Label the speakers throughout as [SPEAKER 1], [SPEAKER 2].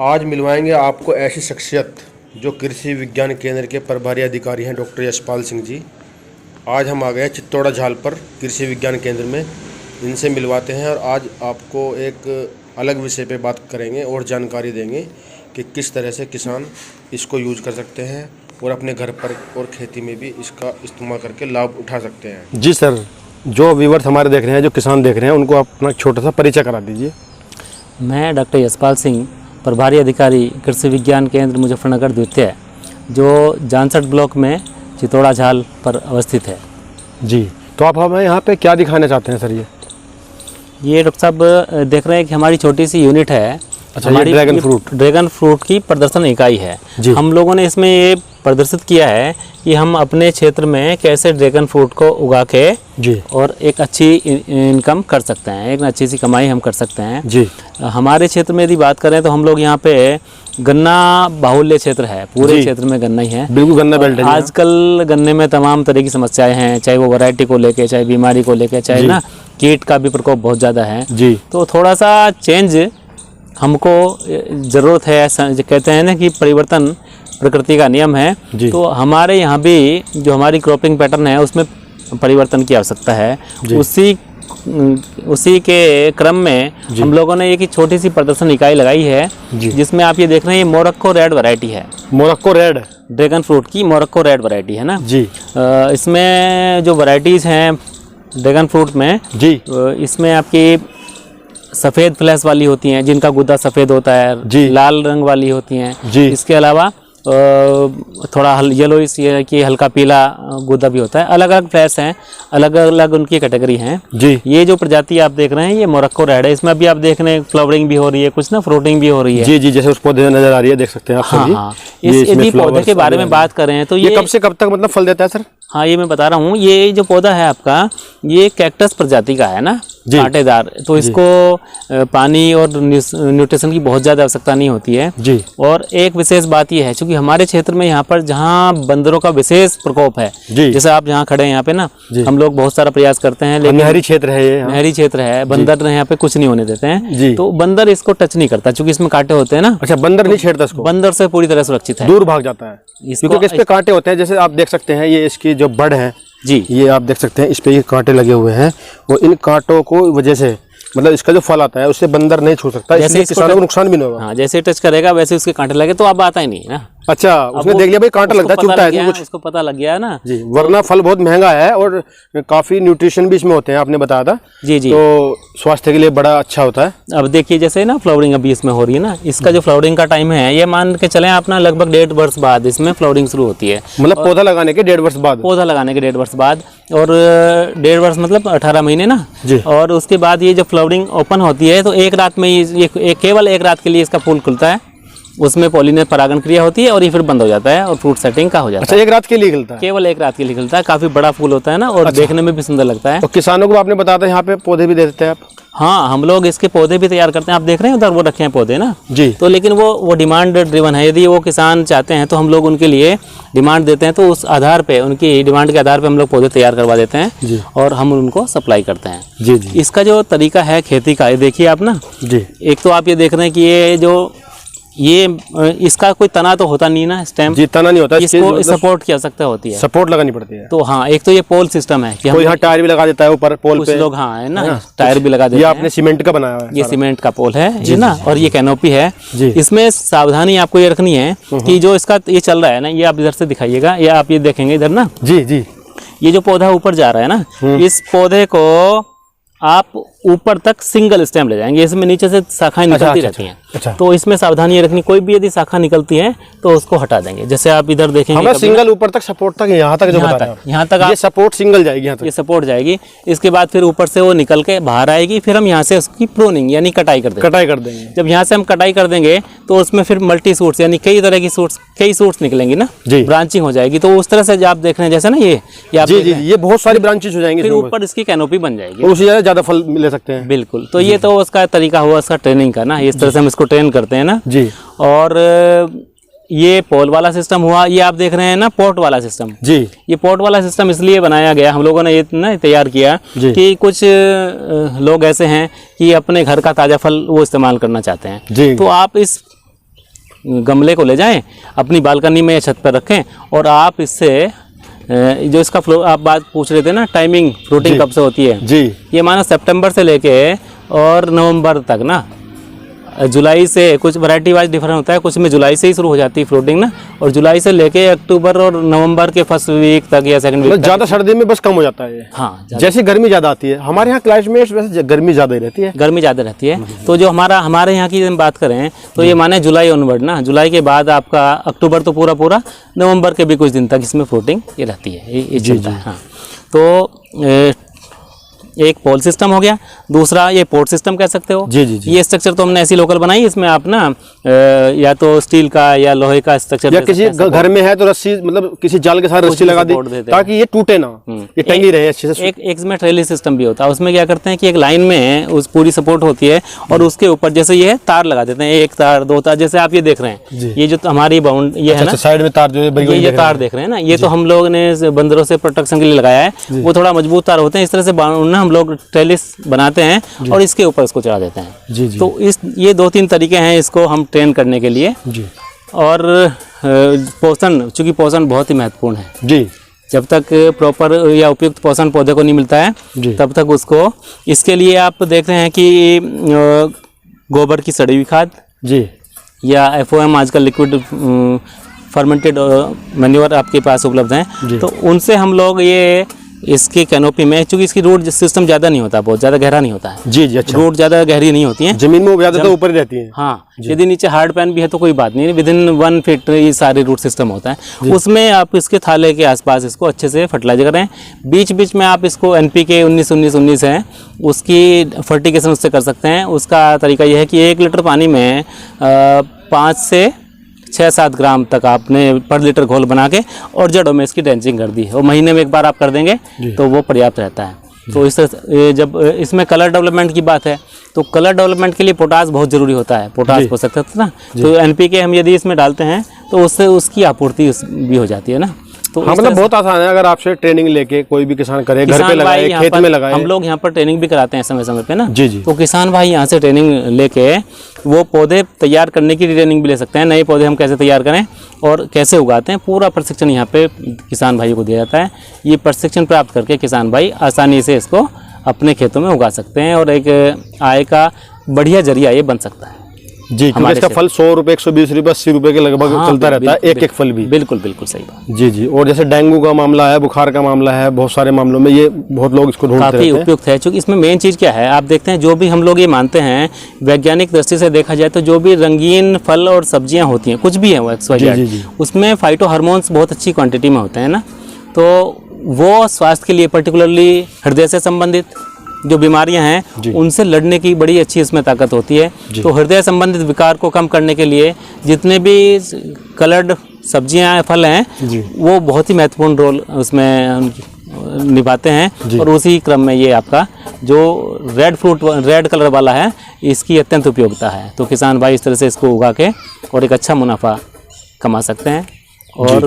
[SPEAKER 1] आज मिलवाएंगे आपको ऐसी शख्सियत जो कृषि विज्ञान केंद्र के प्रभारी अधिकारी हैं, डॉक्टर यशपाल सिंह जी। आज हम आ गए चित्तौड़ा झाल पर कृषि विज्ञान केंद्र में, इनसे मिलवाते हैं और आज आपको एक अलग विषय पे बात करेंगे और जानकारी देंगे कि किस तरह से किसान इसको यूज़ कर सकते हैं और अपने घर पर और खेती में भी इसका इस्तेमाल करके लाभ उठा सकते हैं।
[SPEAKER 2] जी सर, जो व्यूवर्स हमारे देख रहे हैं, जो किसान देख रहे हैं, उनको अपना छोटा सा परिचय करा दीजिए।
[SPEAKER 3] मैं डॉक्टर यशपाल सिंह, प्रभारी अधिकारी कृषि विज्ञान केंद्र मुजफ्फरनगर द्वितीय, जो जानसठ ब्लॉक में चित्तौड़ा झाल पर अवस्थित है।
[SPEAKER 2] जी, तो आप हमें यहाँ पे क्या दिखाना चाहते हैं सर? ये
[SPEAKER 3] डॉक्टर साहब देख रहे हैं कि हमारी छोटी सी यूनिट है।
[SPEAKER 2] अच्छा,
[SPEAKER 3] हमारी
[SPEAKER 2] ड्रैगन फ्रूट
[SPEAKER 3] की प्रदर्शन इकाई है।
[SPEAKER 2] जी।
[SPEAKER 3] हम लोगों ने इसमें ये प्रदर्शित किया है कि हम अपने क्षेत्र में कैसे ड्रैगन फ्रूट को उगा के
[SPEAKER 2] जी
[SPEAKER 3] और एक अच्छी इनकम कर सकते हैं, एक अच्छी सी कमाई हम कर सकते हैं।
[SPEAKER 2] जी,
[SPEAKER 3] हमारे क्षेत्र में यदि बात करें तो हम लोग यहाँ पे गन्ना बाहुल्य क्षेत्र है, पूरे क्षेत्र में गन्ना ही है।
[SPEAKER 2] बिल्कुल गन्ना बेल्ट है।
[SPEAKER 3] आजकल गन्ने में तमाम तरह की समस्याएं हैं, चाहे वो वैरायटी को लेके, चाहे बीमारी को लेके, चाहे ना कीट का भी प्रकोप बहुत ज़्यादा है।
[SPEAKER 2] जी,
[SPEAKER 3] तो थोड़ा सा चेंज हमको ज़रूरत है। कहते हैं ना कि परिवर्तन प्रकृति का नियम है। तो हमारे यहाँ भी जो हमारी क्रॉपिंग पैटर्न है उसमें परिवर्तन की आवश्यकता है। उसी के क्रम में हम लोगों ने एक छोटी सी प्रदर्शन इकाई लगाई है, जिसमें आप ये देख रहे हैं, ये मोरक्को रेड वैरायटी है।
[SPEAKER 2] मोरक्को रेड
[SPEAKER 3] ड्रैगन फ्रूट की मोरक्को रेड वैरायटी है ना
[SPEAKER 2] जी।
[SPEAKER 3] इसमें जो वैरायटीज़ हैं ड्रैगन फ्रूट में जी, इसमें आपकी सफ़ेद फ्लैश वाली होती हैं, जिनका गुद्दा सफ़ेद होता है जी, लाल रंग वाली होती हैं जी। इसके अलावा थोड़ा येलो की हल्का पीला गुद्दा भी होता है। अलग अलग फ्लैश हैं, अलग अलग उनकी कैटेगरी हैं जी। ये जो प्रजाति आप देख रहे हैं ये मोरक्को रेड है। इसमें अभी आप देख रहे हैं फ्लावरिंग भी हो रही है, कुछ ना फ्रूटिंग भी हो रही है।
[SPEAKER 2] जी जी, जैसे उस पौधे में नजर आ रही है, देख सकते हैं आप।
[SPEAKER 3] हाँ, यदि पौधे के बारे में बात करें तो ये
[SPEAKER 2] कब से कब तक मतलब फल देता है सर?
[SPEAKER 3] हाँ, ये मैं बता रहा हूँ। ये जो पौधा है आपका, ये कैक्टस प्रजाति का है ना, कांटेदार। तो इसको पानी और न्यूट्रिशन की बहुत ज़्यादा आवश्यकता नहीं होती है जी। और एक विशेष बात ये है, चूंकि हमारे क्षेत्र में यहाँ पर जहाँ बंदरों का विशेष प्रकोप है, जैसे आप जहाँ खड़े हैं यहाँ पे ना, हम लोग बहुत सारा प्रयास करते हैं, लेकिन
[SPEAKER 2] नहरी क्षेत्र है, ये
[SPEAKER 3] नहरी क्षेत्र है, बंदर यहाँ पे कुछ नहीं होने देते हैं। तो बंदर इसको टच नहीं करता, चूंकि इसमें कांटे होते हैं ना।
[SPEAKER 2] अच्छा, बंदर नहीं छेड़ता इसको? बंदर
[SPEAKER 3] से पूरी तरह सुरक्षित है,
[SPEAKER 2] दूर भाग जाता है, क्योंकि इस पे कांटे होते हैं। जैसे आप देख सकते हैं, ये इसकी जो बड़ है जी, ये आप देख सकते हैं, इस पे ये कांटे लगे हुए हैं। और इन कांटों को वजह से मतलब इसका जो फल आता है उससे बंदर नहीं छू सकता, इसलिए किसानों को नुकसान भी नहीं होगा।
[SPEAKER 3] हाँ, जैसे टच करेगा वैसे उसके कांटे लगे तो अब आता ही नहीं ना।
[SPEAKER 2] अच्छा, उसने देख लिया भाई कांटा लगता है, चुभता है कुछ,
[SPEAKER 3] उसको पता लग गया ना
[SPEAKER 2] जी। वरना फल बहुत महंगा है और काफी न्यूट्रिशन भी इसमें होते हैं, आपने बताया था जी जी। तो स्वास्थ्य के लिए बड़ा अच्छा होता है।
[SPEAKER 3] अब देखिए, जैसे ना फ्लावरिंग अभी इसमें हो रही है ना, इसका जो फ्लावरिंग का टाइम है, ये मान के चले अपना लगभग 1.5 वर्ष बाद इसमें फ्लावरिंग शुरू होती है।
[SPEAKER 2] मतलब पौधा लगाने के 1.5 वर्ष बाद? पौधा
[SPEAKER 3] लगाने के 1.5 वर्ष बाद, और 1.5 वर्ष मतलब 18 महीने ना जी। और उसके बाद ये जब फ्लावरिंग ओपन होती है तो एक रात में ये केवल एक रात के लिए इसका फूल खुलता है, उसमें पॉलिनेट परागण क्रिया होती है और ये फिर बंद हो जाता है और फ्रूट सेटिंग का हो जाता है।
[SPEAKER 2] अच्छा, एक रात के लिए खिलता है?
[SPEAKER 3] केवल एक रात के लिए खिलता है। काफी बड़ा फूल होता है ना, और देखने में भी सुंदर लगता है।
[SPEAKER 2] और किसानों को आपने बताया था यहाँ पे पौधे भी दे देते हैं आप?
[SPEAKER 3] हाँ, हम लोग इसके पौधे भी तैयार करते हैं। आप देख रहे हैं उधर वो रखे हैं पौधे ना जी। तो लेकिन वो डिमांड ड्रिवन है। यदि वो किसान चाहते हैं तो हम लोग उनके लिए डिमांड देते हैं, तो उस आधार पे, उनकी डिमांड के आधार पे हम लोग पौधे तैयार करवा देते हैं और हम उनको सप्लाई करते हैं जी जी। इसका जो तरीका है खेती का, ये देखिए आप ना जी। एक तो आप ये देख रहे हैं कि ये इसका कोई तना तो होता नहीं ना, स्टेम
[SPEAKER 2] जी, तना नहीं होता,
[SPEAKER 3] इसको सपोर्ट की आवश्यकता होती है,
[SPEAKER 2] सपोर्ट लगानी पड़ती है।
[SPEAKER 3] तो हाँ, एक तो ये पोल सिस्टम है कि
[SPEAKER 2] कोई यहाँ टायर भी लगा देता है ऊपर पोल पे,
[SPEAKER 3] कुछ लोग हाँ है ना टायर भी लगा देते हैं।
[SPEAKER 2] ये आपने सीमेंट का बनाया है?
[SPEAKER 3] ये सीमेंट का पोल है जी ना, और ये कैनोपी है। इसमें सावधानी आपको ये रखनी है कि जो इसका ये चल रहा है ना, ये आप इधर से दिखाइएगा, या आप ये देखेंगे इधर ना जी जी, ये जो पौधा ऊपर जा रहा है ना, इस पौधे को आप ऊपर तक सिंगल स्टेम ले जाएंगे। इसमें नीचे से शाखाएं निकलती रहती हैं। अच्छा। तो इसमें सावधानी ये रखनी, कोई भी यदि शाखा निकलती है तो उसको हटा देंगे। जैसे आप इधर देखेंगे,
[SPEAKER 2] सिंगल ऊपर तक सपोर्ट तक, यहाँ तक जो बता रहे हैं,
[SPEAKER 3] यहाँ तक
[SPEAKER 2] ये सपोर्ट सिंगल जाएगी, यहाँ तक
[SPEAKER 3] ये सपोर्ट जाएगी। इसके बाद फिर ऊपर से वो निकल के बाहर आएगी, फिर हम यहाँ से उसकी प्रूनिंग यानी कटाई कर देंगे। जब यहाँ से हम कटाई कर देंगे तो उसमें फिर मल्टी सूट्स यानी कई तरह की कई सूट्स निकलेंगी ना, ब्रांचिंग हो जाएगी। तो उस तरह से आप देख रहे हैं, जैसे ना ये बहुत सारी ब्रांचेज हो जाएंगी, फिर ऊपर इसकी कैनोपी बन जाएगी, उससे ज्यादा फल ले सकते हैं। बिल्कुल। तो ये तो उसका तरीका हुआ उसका ट्रेनिंग का ना, इस तरह से हम इसको ट्रेन करते हैं ना जी। और ये पोल वाला सिस्टम हुआ। ये आप देख रहे हैं ना पोर्ट वाला सिस्टम जी। ये पोर्ट वाला सिस्टम इसलिए बनाया गया, हम लोगों ने ये ना तैयार किया कि कुछ लोग ऐसे हैं कि अपने घर का ताज़ा फल वो इस्तेमाल करना चाहते हैं जी। तो आप इस गमले को ले जाएं, अपनी बालकनी में या छत पर रखें, और आप इससे जो इसका फ्लो आप बात पूछ रहे थे ना, टाइमिंग फ्रूटिंग कब से होती है
[SPEAKER 2] जी,
[SPEAKER 3] ये मानो सितंबर से लेके और नवंबर तक ना, जुलाई से कुछ वैरायटी वाइज डिफरेंट होता है, कुछ में जुलाई से ही शुरू हो जाती है फ्रूटिंग ना, और जुलाई से लेके अक्टूबर और नवंबर के फर्स्ट वीक तक या सेकंड वीक तक।
[SPEAKER 2] ज़्यादा सर्दी में बस कम हो जाता है ये।
[SPEAKER 3] हाँ,
[SPEAKER 2] जैसे गर्मी ज़्यादा आती है हमारे यहाँ क्लाइमेट, वैसे गर्मी ज़्यादा ही रहती है।
[SPEAKER 3] गर्मी ज़्यादा रहती है, तो जो हमारे यहाँ की बात करें तो ये माने जुलाई ऑनवर्ड ना, जुलाई के बाद आपका अक्टूबर तो पूरा नवंबर के भी कुछ दिन तक इसमें फ्रूटिंग ये रहती है, ये चलता है। हाँ, तो एक पोल सिस्टम हो गया, दूसरा ये पोर्ट सिस्टम कह सकते हो।
[SPEAKER 2] जी जी जी।
[SPEAKER 3] ये स्ट्रक्चर तो हमने ऐसी लोकल बनाई, इसमें आप ना या तो स्टील का या लोहे का स्ट्रक्चर,
[SPEAKER 2] या किसी घर में है तो रस्सी, मतलब किसी जाल के साथ रस्सी लगा दी ताकि ये टूटे ना, ये टंगी रहे अच्छे से।
[SPEAKER 3] एक इसमें ट्रेली सिस्टम भी होता है, उसमें क्या करते हैं कि एक लाइन में उस पूरी सपोर्ट होती है, और उसके ऊपर जैसे ये तार लगा देते हैं, एक तार दो तार, जैसे आप ये देख रहे हैं, ये जो हमारी बाउंड ये है ना,
[SPEAKER 2] साइड में तार जो है
[SPEAKER 3] ये तार देख रहे हैं ना, ये तो हम लोग ने बंदरों से प्रोटेक्शन के लिए लगाया है, वो थोड़ा मजबूत तार होते हैं, इस तरह से ना हम लोग ट्रेलिस बनाते हैं और इसके ऊपर इसको चढ़ा देते हैं।
[SPEAKER 2] जी जी।
[SPEAKER 3] तो ये 2-3 तरीके हैं इसको हम ट्रेन करने के लिए
[SPEAKER 2] जी।
[SPEAKER 3] और पोषण, चूंकि पोषण बहुत ही महत्वपूर्ण है
[SPEAKER 2] जी,
[SPEAKER 3] जब तक प्रॉपर या उपयुक्त पोषण पौधे को नहीं मिलता है तब तक उसको, इसके लिए आप देख रहे हैं कि गोबर की सड़ी हुई खाद
[SPEAKER 2] जी,
[SPEAKER 3] या FOM आजकल लिक्विड फर्मेंटेड मैन्योर आपके पास उपलब्ध हैं, तो उनसे हम लोग ये इसकी कैनोपी में, चूंकि इसकी रूट सिस्टम ज़्यादा नहीं होता, बहुत ज़्यादा गहरा नहीं होता है।
[SPEAKER 2] जी जी, अच्छा।
[SPEAKER 3] रूट ज़्यादा गहरी नहीं होती है,
[SPEAKER 2] जमीन में ज़्यादा तो ऊपर ही रहती है।
[SPEAKER 3] हाँ, यदि नीचे हार्ड पैन भी है तो कोई बात नहीं, विदिन 1 फीट ये सारे रूट सिस्टम होता है, उसमें आप इसके थाले के आसपास इसको अच्छे से फर्टिलाइज करें। बीच बीच में आप इसको NPK 19-19-19 है उसकी फर्टिगेशन उससे कर सकते हैं। उसका तरीका यह है कि 1 लीटर पानी में 5 से 6-7 ग्राम तक आपने पर लीटर घोल बना के और जड़ों में इसकी ड्रेंचिंग कर दी, और महीने में 1 बार आप कर देंगे तो वो पर्याप्त रहता है। तो इस जब इसमें कलर डेवलपमेंट की बात है तो कलर डेवलपमेंट के लिए पोटास बहुत ज़रूरी होता है, पोटास पोषक तत्व ना, तो NPK हम यदि इसमें डालते हैं तो उससे उसकी आपूर्ति भी हो जाती है ना। तो
[SPEAKER 2] हाँ, मतलब बहुत आसान है, अगर आपसे ट्रेनिंग लेके कोई भी किसान करे, घर पे लगाए, खेत में लगाए।
[SPEAKER 3] हम लोग यहाँ पर ट्रेनिंग भी कराते हैं समय समय पे ना।
[SPEAKER 2] जी जी।
[SPEAKER 3] तो किसान भाई यहाँ से ट्रेनिंग लेके वो पौधे तैयार करने की ट्रेनिंग भी ले सकते हैं, नए पौधे हम कैसे तैयार करें और कैसे उगाते हैं, पूरा प्रशिक्षण यहाँ पे किसान भाई को दिया जाता है। ये प्रशिक्षण प्राप्त करके किसान भाई आसानी से इसको अपने खेतों में उगा सकते हैं और एक आय का बढ़िया जरिया ये बन सकता है।
[SPEAKER 2] जी, क्योंकि इसका फल 100 रुपये, 120 रुपये, 80 रुपये के लगभग चलता रहता है, एक फल भी।
[SPEAKER 3] बिल्कुल बिल्कुल सही बात।
[SPEAKER 2] जी जी। और जैसे डेंगू का मामला है, बुखार का मामला है, बहुत सारे मामलों में ये बहुत लोग इसको ढूंढते रहते हैं।
[SPEAKER 3] काफ़ी उपयुक्त है, क्योंकि इसमें मेन चीज़ क्या है, आप देखते हैं जो भी हम लोग ये मानते हैं वैज्ञानिक दृष्टि से देखा जाए तो जो भी रंगीन फल और सब्जियाँ होती हैं, कुछ भी है वो XYZ, उसमें फाइटो हार्मोन्स बहुत अच्छी क्वान्टिटी में होते हैं ना, तो वो स्वास्थ्य के लिए पर्टिकुलरली हृदय से संबंधित जो बीमारियां हैं उनसे लड़ने की बड़ी अच्छी इसमें ताकत होती है। तो हृदय संबंधित विकार को कम करने के लिए जितने भी कलर्ड सब्जियां फल हैं वो बहुत ही महत्वपूर्ण रोल उसमें निभाते हैं। और उसी क्रम में ये आपका जो रेड कलर वाला है इसकी अत्यंत उपयोगिता है। तो किसान भाई इस तरह से इसको उगा के और एक अच्छा मुनाफा कमा सकते हैं। और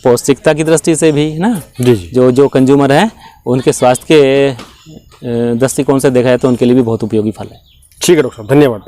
[SPEAKER 3] पौष्टिकता की दृष्टि से भी ना, जो कंज्यूमर है उनके स्वास्थ्य के दृष्टिकोण से देखा जाए तो उनके लिए भी बहुत उपयोगी फल है।
[SPEAKER 2] ठीक है डॉक्टर साहब, धन्यवाद।